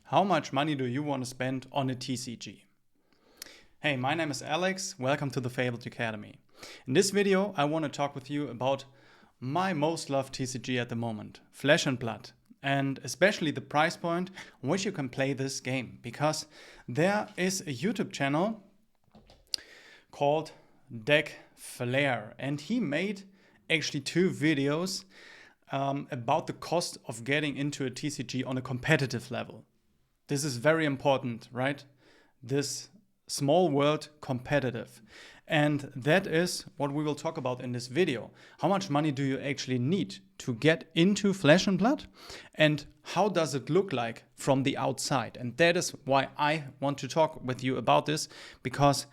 How much money do you want to spend on a TCG? Hey, my name is Alex. Welcome to the Fabled Academy. In this video, I want to talk with you about my most loved TCG at the moment, Flesh and Blood, and especially the price point on which you can play this game, because there is a YouTube channel called Deck Flair, and he made actually two videos about the cost of getting into a TCG on a competitive level. This is very important, right? This small world competitive. And that is what we will talk about in this video. How much money do you actually need to get into Flesh and Blood? And how does it look like from the outside? And that is why I want to talk with you about this, because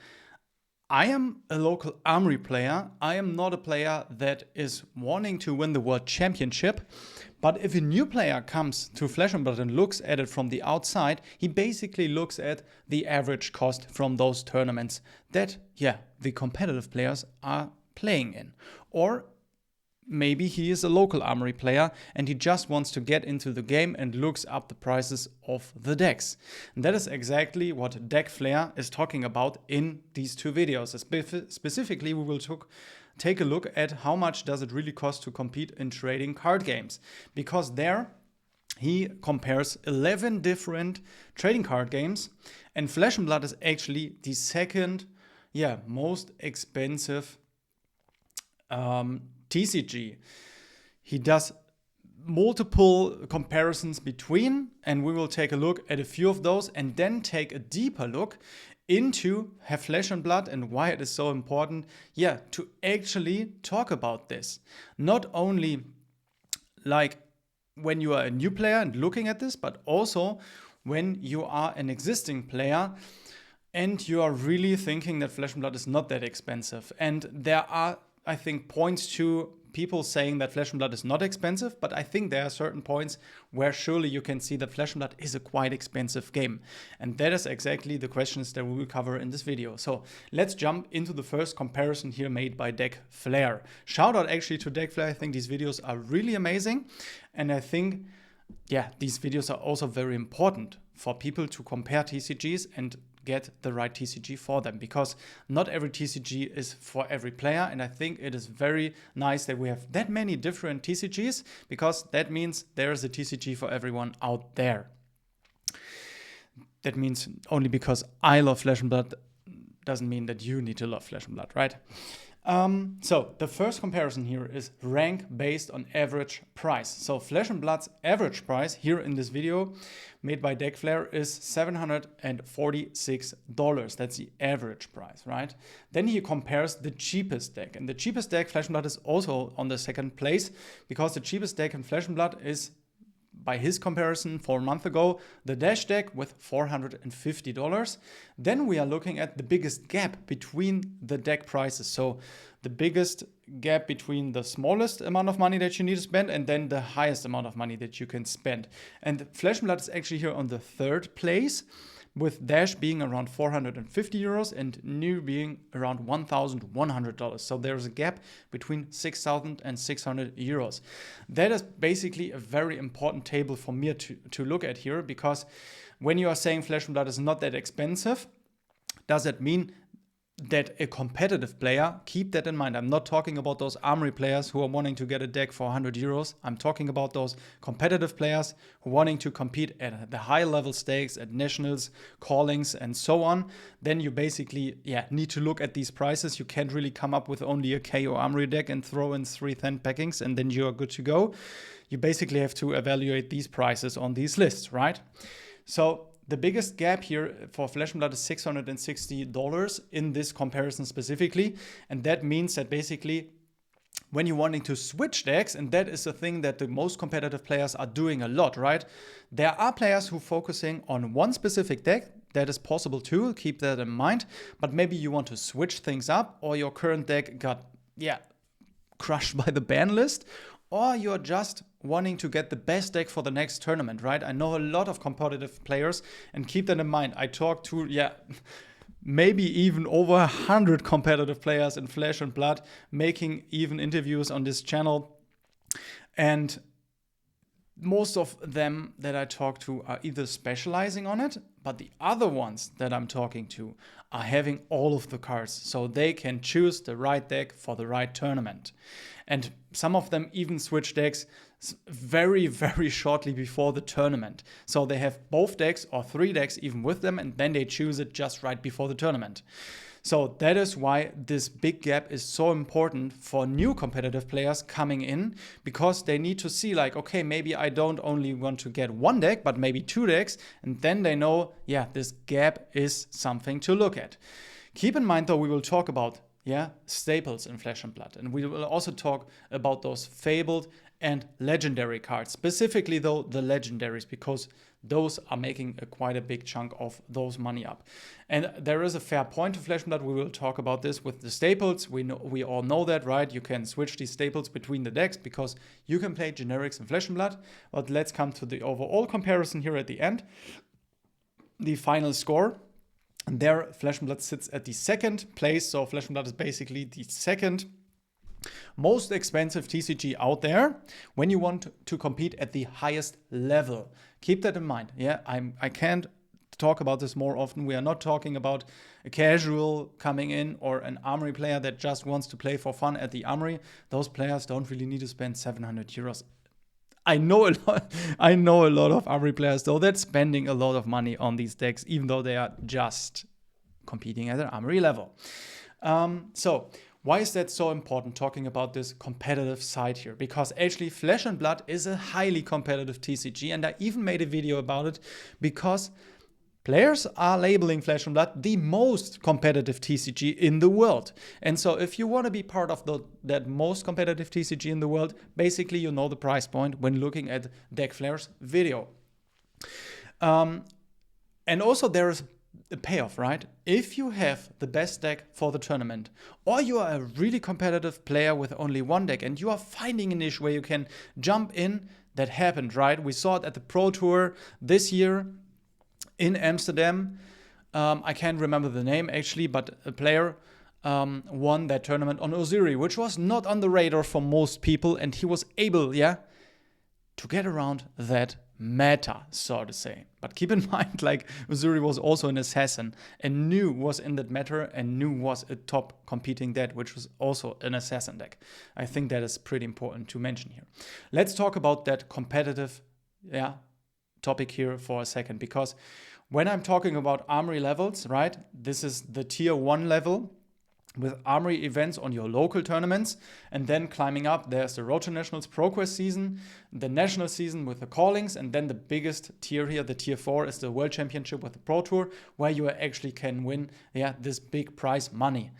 I am a local Armory player. I am not a player that is wanting to win the World Championship. But if a new player comes to Flesh and Blood and looks at it from the outside, he basically looks at the average cost from those tournaments that, the competitive players are playing in. Or maybe he is a local Armory player and he just wants to get into the game and looks up the prices of the decks. And that is exactly what Deck Flair is talking about in these two videos. Specifically, we will take a look at how much does it really cost to compete in trading card games. Because there he compares 11 different trading card games, and Flesh and Blood is actually the second most expensive TCG. He does multiple comparisons between, and we will take a look at a few of those and then take a deeper look into Flesh and Blood and why it is so important, to actually talk about this. Not only like when you are a new player and looking at this, but also when you are an existing player and you are really thinking that Flesh and Blood is not that expensive. And there are, I think, points to people saying that Flesh and Blood is not expensive, but I think there are certain points where surely you can see that Flesh and Blood is a quite expensive game. And that is exactly the questions that we will cover in this video. So let's jump into the first comparison here made by Deck Flair. Shout out actually to Deck Flair. I think these videos are really amazing. And I think, these videos are also very important for people to compare TCGs and get the right TCG for them, because not every TCG is for every player. And I think it is very nice that we have that many different TCGs, because that means there is a TCG for everyone out there. That means only because I love Flesh and Blood doesn't mean that you need to love Flesh and Blood, right? So the first comparison here is rank based on average price. So Flesh and Blood's average price here in this video made by Deck Flair is $746. That's the average price, right? Then he compares the cheapest deck. And the cheapest deck, Flesh and Blood, is also on the second place, because the cheapest deck in Flesh and Blood is, by his comparison 4 months ago, the Dash deck with $450. Then we are looking at the biggest gap between the deck prices. So the biggest gap between the smallest amount of money that you need to spend and then the highest amount of money that you can spend. And Flesh and Blood is actually here on the third place, with Dash being around €450 and New being around $1,100. So there's a gap between €6,000 and €600. That is basically a very important table for me to look at here, because when you are saying Flesh and Blood is not that expensive, does that mean that a competitive player, keep that in mind, I'm not talking about those Armory players who are wanting to get a deck for €100. I'm talking about those competitive players who are wanting to compete at the high level stakes, at nationals, callings, and so on. Then you basically need to look at these prices. You can't really come up with only a KO Armory deck and throw in 3 10 packings and then you're good to go. You basically have to evaluate these prices on these lists, right? So the biggest gap here for Flesh and Blood is $660 in this comparison specifically. And that means that basically when you're wanting to switch decks, and that is the thing that the most competitive players are doing a lot, right? There are players who are focusing on one specific deck. That is possible too, keep that in mind. But maybe you want to switch things up, or your current deck got, crushed by the ban list, or you're just wanting to get the best deck for the next tournament, right? I know a lot of competitive players, and keep that in mind. I talked to, maybe even over 100 competitive players in Flesh and Blood, making even interviews on this channel. And most of them that I talk to are either specializing on it, but the other ones that I'm talking to are having all of the cards, so they can choose the right deck for the right tournament. And some of them even switch decks very, very shortly before the tournament. So they have both decks or 3 decks even with them, and then they choose it just right before the tournament. So that is why this big gap is so important for new competitive players coming in, because they need to see like, okay, maybe I don't only want to get 1 deck, but maybe 2 decks. And then they know, yeah, this gap is something to look at. Keep in mind, though, we will talk about staples in Flesh and Blood. And we will also talk about those Fabled and Legendary cards. Specifically, though, the Legendaries, because those are making quite a big chunk of those money up. And there is a fair point to Flesh and Blood. We will talk about this with the staples. We all know that, right? You can switch these staples between the decks because you can play generics in Flesh and Blood. But let's come to the overall comparison here at the end. The final score. And there, Flesh and Blood sits at the 2nd place. So Flesh and Blood is basically the 2nd most expensive TCG out there when you want to compete at the highest level. Keep that in mind. Yeah, I can't talk about this more often. We are not talking about a casual coming in or an Armory player that just wants to play for fun at the Armory. Those players don't really need to spend 700 euros. I know a lot of Armory players though that's spending a lot of money on these decks, even though they are just competing at an Armory level. So why is that so important, talking about this competitive side here? Because actually Flesh and Blood is a highly competitive TCG, and I even made a video about it because players are labeling Flesh and Blood the most competitive TCG in the world. And so if you want to be part of that most competitive TCG in the world, basically you know the price point when looking at Deck Flair's video. And also there is a payoff, right? If you have the best deck for the tournament, or you are a really competitive player with only 1 deck and you are finding a niche where you can jump in, that happened, right? We saw it at the Pro Tour this year in Amsterdam. I can't remember the name actually, but a player won that tournament on Oziri, which was not on the radar for most people, and he was able, to get around that meta, so to say. But keep in mind, like, Oziri was also an assassin, and Nu was in that meta, and Nu was a top competing deck, which was also an assassin deck. I think that is pretty important to mention here. Let's talk about that competitive topic here for a second, because when I'm talking about Armory levels, right, this is the tier 1 level with Armory events on your local tournaments, and then climbing up, there's the Road to Nationals ProQuest season, the National season with the callings, and then the biggest tier here, the tier 4, is the World Championship with the Pro Tour, where you actually can win this big prize money.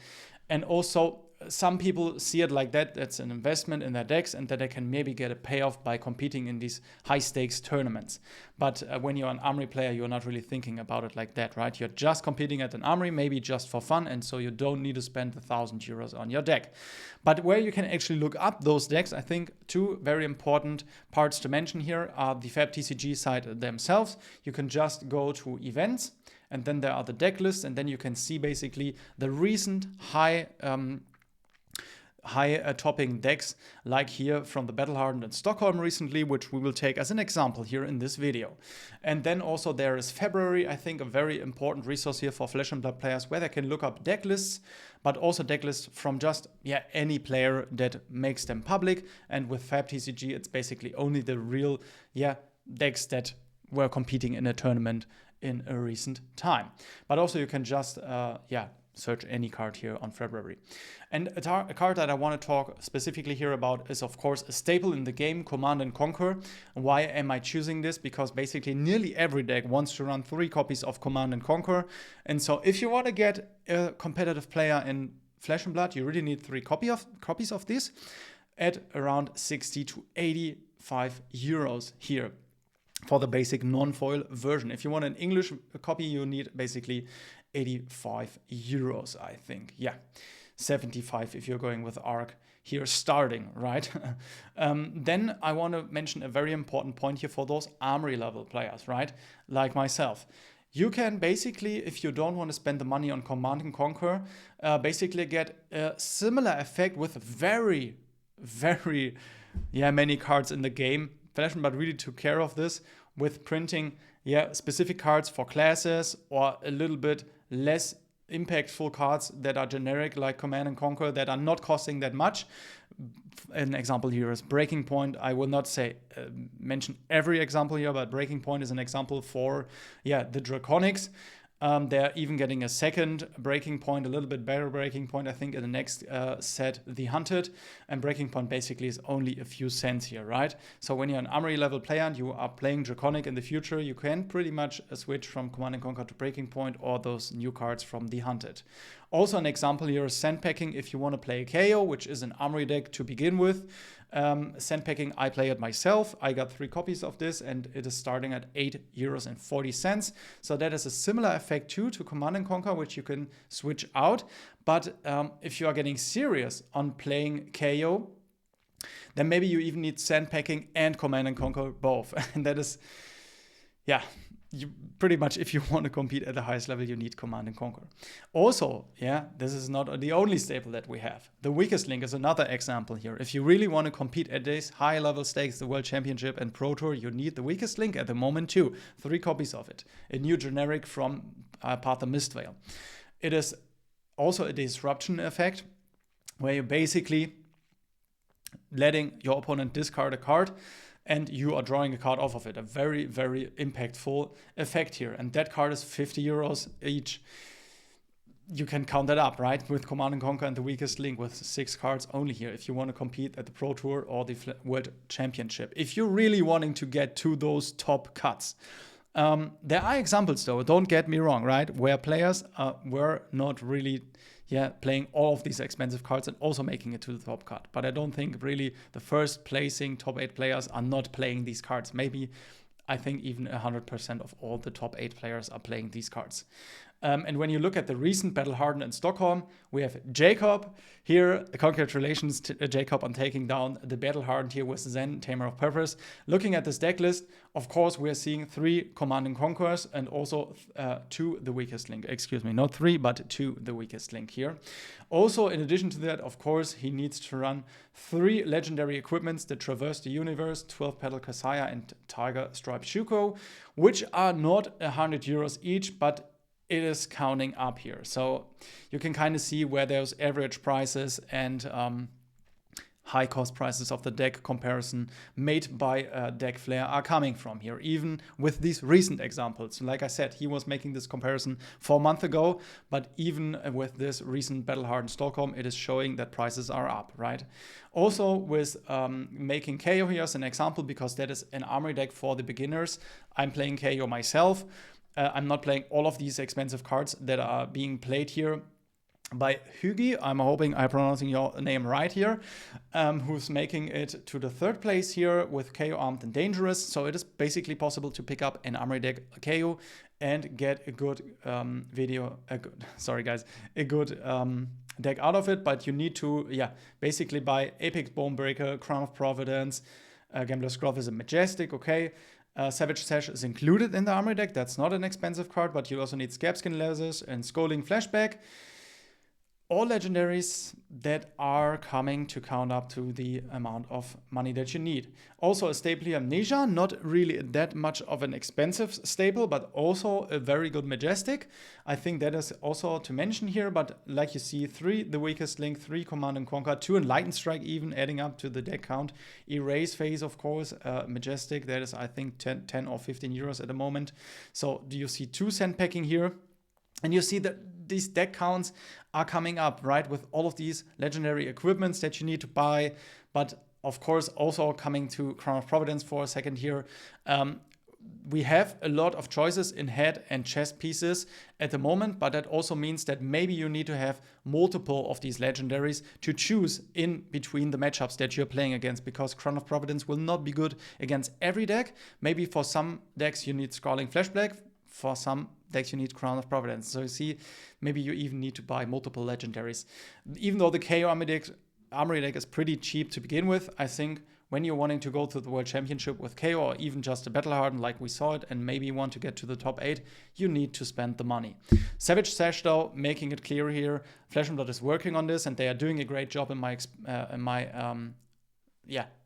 And also, some people see it like that, that's an investment in their decks, and that they can maybe get a payoff by competing in these high stakes tournaments. But when you're an Armory player, you're not really thinking about it like that, right? You're just competing at an Armory, maybe just for fun, and so you don't need to spend 1,000 euros on your deck. But where you can actually look up those decks, I think 2 very important parts to mention here are the Fab TCG site themselves. You can just go to events, and then there are the deck lists, and then you can see basically the recent high topping decks, like here from the Battle Hardened in Stockholm recently, which we will take as an example here in this video. And then also there is February, I think a very important resource here for Flesh and Blood players, where they can look up deck lists, but also deck lists from just any player that makes them public. And with Fab TCG, it's basically only the real decks that were competing in a tournament in a recent time. But also you can just search any card here on February. And a card that I want to talk specifically here about is, of course, a staple in the game, Command & Conquer. Why am I choosing this? Because basically nearly every deck wants to run 3 copies of Command & Conquer. And so if you want to get a competitive player in Flesh and Blood, you really need 3 copies of this at around 60 to 85 euros here for the basic non-foil version. If you want an English copy, you need basically 85 euros, I think. 75 if you're going with ARC here starting, right? Then I want to mention a very important point here for those Armory level players, right? Like myself. You can basically, if you don't want to spend the money on Command & Conquer, basically get a similar effect with very, very many cards in the game, Flash and Blood really took care of this with printing specific cards for classes or a little bit less impactful cards that are generic like Command and Conquer that are not costing that much. An example here is Breaking Point. I will not mention every example here, but Breaking Point is an example for the Draconics. They're even getting a second Breaking Point, a little bit better Breaking Point, I think, in the next set, the Hunted. And Breaking Point basically is only a few cents here, right? So when you're an Armory level player and you are playing Draconic in the future, you can pretty much switch from Command and Conquer to Breaking Point or those new cards from the Hunted. Also an example here is Sandpacking if you want to play a KO, which is an Armory deck to begin with. Sandpacking, I play it myself. I got 3 copies of this and it is starting at €8.40. So that is a similar effect too to Command and Conquer, which you can switch out. But if you are getting serious on playing KO, then maybe you even need Sandpacking and Command and Conquer both. And that is, you pretty much, if you want to compete at the highest level, you need Command and Conquer. Also, this is not the only staple that we have. The weakest link is another example here. If you really want to compete at these high level stakes, the World Championship and Pro Tour, you need the weakest link at the moment too. 3 copies of it. A new generic from Path of Mistveil. It is also a disruption effect where you're basically letting your opponent discard a card and you are drawing a card off of it. A very, very impactful effect here. And that card is €50 each. You can count that up, right? With Command and Conquer and the weakest link with 6 cards only here if you want to compete at the Pro Tour or the World Championship. If you're really wanting to get to those top cuts. There are examples though, don't get me wrong, right? Where players were not really playing all of these expensive cards and also making it to the top cut. But I don't think really the first placing top 8 players are not playing these cards. Maybe I think even 100% of all the top 8 players are playing these cards. And when you look at the recent Battle Hardened in Stockholm, we have Jacob here. Congratulations to Jacob on taking down the Battle Hardened here with Zen, Tamer of Purpose. Looking at this deck list, of course, we're seeing 3 Command and Conquers and also 2 the weakest link. Excuse me, not 3, but 2 the weakest link here. Also, in addition to that, of course, he needs to run 3 legendary equipments that traverse the universe, 12 Petal Kasaya and Tiger Stripe Shuko, which are not €100 each, but it is counting up here. So you can kind of see where those average prices and high cost prices of the deck comparison made by Deck Flair are coming from here, even with these recent examples. Like I said, he was making this comparison 4 months ago, but even with this recent Battle Hardened Stockholm, it is showing that prices are up, right? Also with making KO here as an example, because that is an Armory deck for the beginners. I'm playing KO myself. I'm not playing all of these expensive cards that are being played here by Hugi. I'm hoping I'm pronouncing your name right here, who's making it to the 3rd place here with KO Armed and Dangerous. So it is basically possible to pick up an Armory deck KO and get a good deck out of it. But you need to, basically buy Apex Bonebreaker, Crown of Providence, Gambler's Grove is a Majestic, okay. Savage Sash is included in the Armory deck. That's not an expensive card, but you also need Scabskin Lasers and Scolding Flashback. All legendaries that are coming to count up to the amount of money that you need. Also a staple here, Amnesia, not really that much of an expensive staple, but also a very good Majestic. I think that is also to mention here, but like you see, 3 the weakest link, 3 Command and Conquer, 2 Enlightened Strike even, adding up to the deck count. Erase Phase, of course, Majestic, that is I think 10 or 15 euros at the moment. So do you see 2 Sandpacking here? And you see that these deck counts are coming up, right? With all of these legendary equipments that you need to buy. But of course, also coming to Crown of Providence for a second here. We have a lot of choices in head and chest pieces at the moment, but that also means that maybe you need to have multiple of these legendaries to choose in between the matchups that you're playing against, because Crown of Providence will not be good against every deck. Maybe for some decks you need Scrawling Flashback, for some decks you need Crown of Providence. So you see, maybe you even need to buy multiple legendaries. Even though the KO Armory deck is pretty cheap to begin with, I think when you're wanting to go to the World Championship with KO or even just a Battle Hardened like we saw it, and maybe want to get to the top 8, you need to spend the money. Savage Sash though, making it clear here, Flesh and Blood is working on this and they are doing a great job in my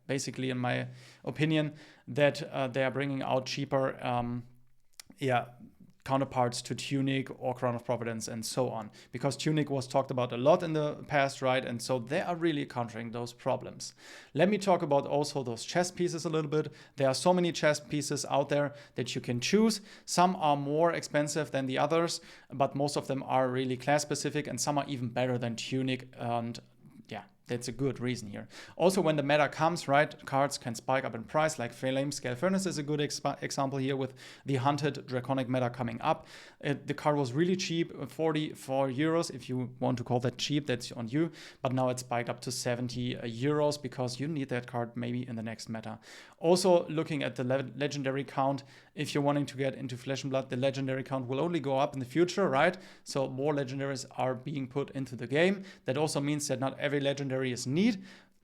basically, in my opinion, that they are bringing out cheaper counterparts to Tunic or Crown of Providence and so on, because Tunic was talked about a lot in the past, right? And so they are really countering those problems. Let me talk about also those chess pieces a little bit. There are so many chess pieces out there that you can choose. Some are more expensive than the others, but most of them are really class specific, and some are even better than Tunic, and yeah, that's a good reason here. Also, when the meta comes, right, cards can spike up in price, like Flame Scale Furnace is a good example here with the Hunted Draconic meta coming up. The card was really cheap, 44 euros. If you want to call that cheap, that's on you. But now it's spiked up to 70 euros because you need that card maybe in the next meta. Also, looking at the legendary count, if you're wanting to get into Flesh and Blood, the legendary count will only go up in the future, right? So more legendaries are being put into the game. That also means that not every legendary is neat.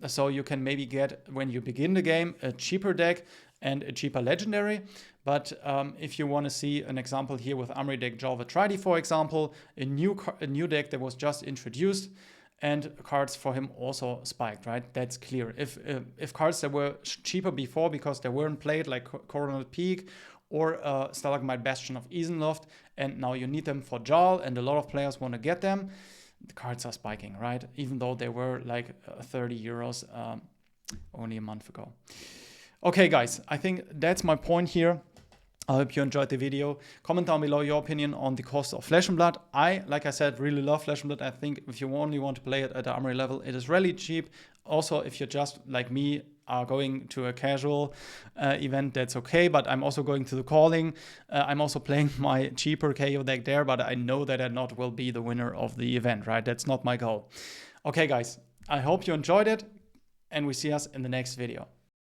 So you can maybe get, when you begin the game, a cheaper deck and a cheaper legendary. But if you want to see an example here with Amri deck Jaw Vitridi, for example, a new deck that was just introduced, and cards for him also spiked, right? That's clear. If cards that were cheaper before because they weren't played, like Coronal Peak or Stalagmite Bastion of Isenloft, and now you need them for Jarl, and a lot of players want to get them, the cards are spiking, right? Even though they were like 30 euros only a month ago. Okay, guys, I think that's my point here. I hope you enjoyed the video. Comment down below your opinion on the cost of Flesh and Blood. Like I said, really love Flesh and Blood. I think if you only want to play it at the Armory level, it is really cheap. Also, if you're just like me, are going to a casual event, that's okay. But I'm also going to the Calling. I'm also playing my cheaper KO deck there, but I know that I not will be the winner of the event, right? That's not my goal. Okay, guys, I hope you enjoyed it, and we see us in the next video.